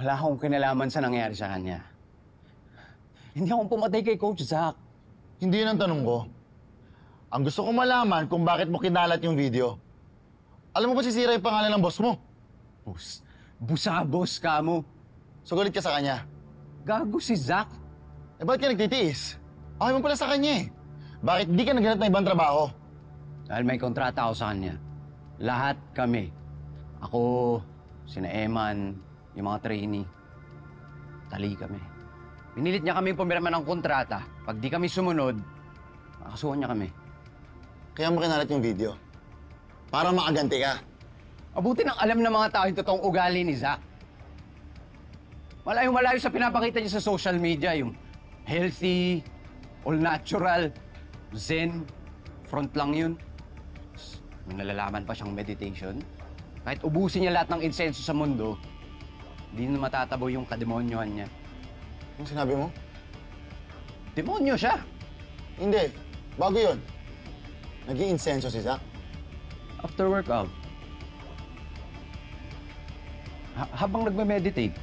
Wala akong kinalaman sa nangyari sa kanya. Hindi akong pumatay kay Coach Zack. Hindi yun ang tanong ko. Ang gusto ko malaman kung bakit mo kinalat yung video. Alam mo ba sisira yung pangalan ng boss mo? Busabos ka mo. So galit ka sa kanya. Gago si Zack. Eh ba't ka nagtitiis? Okay mo pala sa kanya eh. Bakit di ka naghanap ng ibang trabaho? Dahil may kontrata ako sa kanya. Lahat kami. Ako, sina Eman, yung mga trainee. Tali kami. Pinilit niya kaming pumirma ng kontrata. Pag di kami sumunod, makasuhan niya kami. Kaya mo kinalat yung video. Para makaganti ka. Mabuti nang alam ng mga tao yung totoong ugali ni Zack. Malayo-malayo sa pinapakita niya sa social media, yung healthy, all natural, zen, front lang yun. May nalalaman pa siyang meditation. Kahit ubusin niya lahat ng insenso sa mundo, hindi na matatabo yung kademonyohan niya. Anong sinabi mo? Demonyo siya! Hindi. Bago yun. Nag-i-insenso si Zack. After workout. Habang nagme-meditate.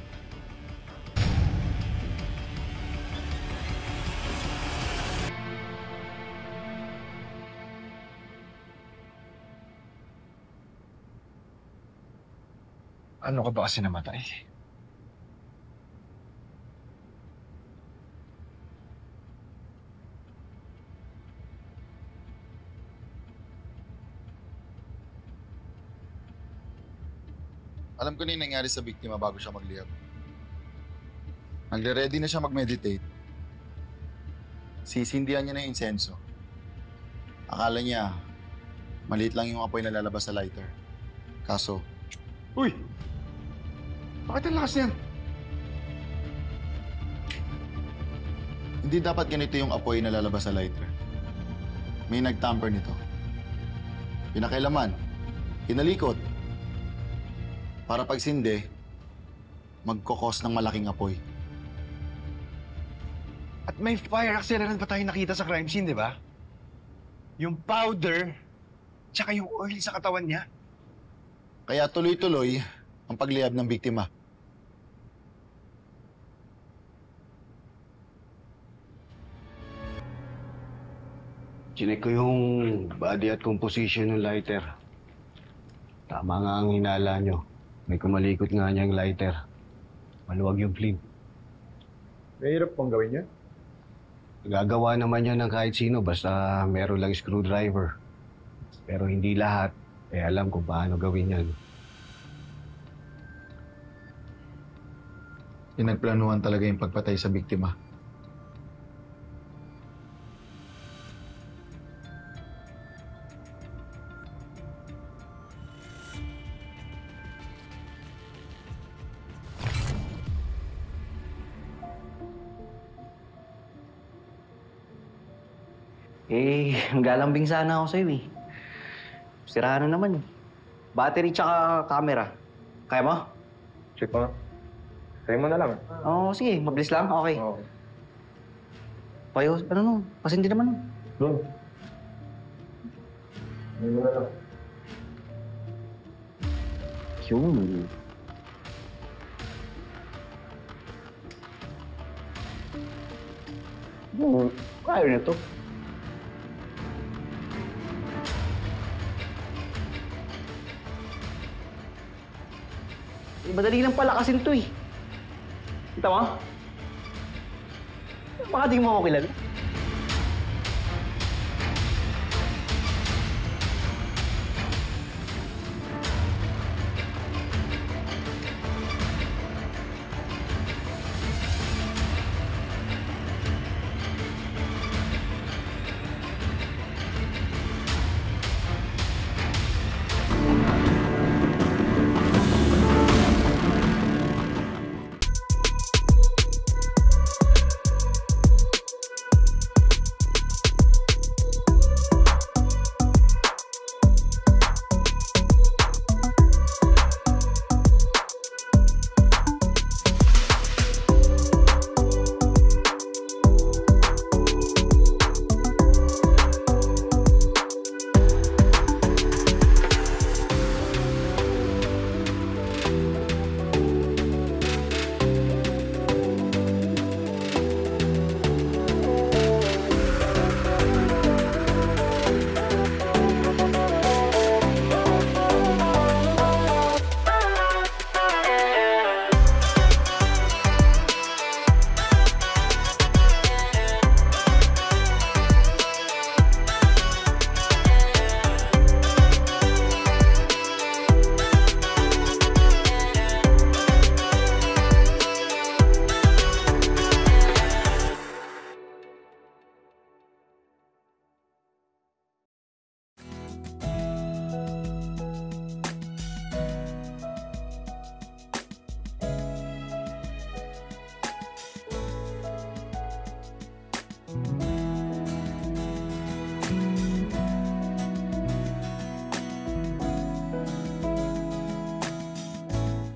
Ano ka ba kasi namatay? Alam ko na yung nangyari sa biktima bago siya maglihab. Nagre-ready na siya mag-meditate. Sisindihan niya na yung insenso. Akala niya, maliit lang yung apoy na lalabas sa lighter. Kaso, Uy! Bakit ang lakas niyan? hindi dapat ganito yung apoy na lalabas sa lighter. May nag-tamper nito. Pinakailaman, pinalikot. Para pagsindi, magkokos ng malaking apoy. At may fire accelerant pa tayo nakita sa crime scene, di ba? Yung powder, tsaka yung oil sa katawan niya. Kaya tuloy-tuloy ang pagliyab ng biktima. Chinek ko yung body at composition ng lighter. Tama nga ang hinala nyo. May kumalikot nga niyang lighter. Maluwag yung flame. Mahirap pang gawin niya? Gagawa naman yan ng kahit sino basta meron lang screwdriver. Pero hindi lahat alam kung paano gawin yan. Pinagplanuhan talaga yung pagpatay sa biktima. Galambing sana ako sa'yo eh. Sirahan na naman eh. Battery tsaka camera. Kaya mo? Check mo. Try mo na lang. Oo, sige. Mabilis lang. Okay. Oo. Payo, ano no? Pasindi naman. Doon. Try mo na lang. Yun. Kaya na to. Madali lang palakasin to eh. Kita mo? Baka di mo ako kilala.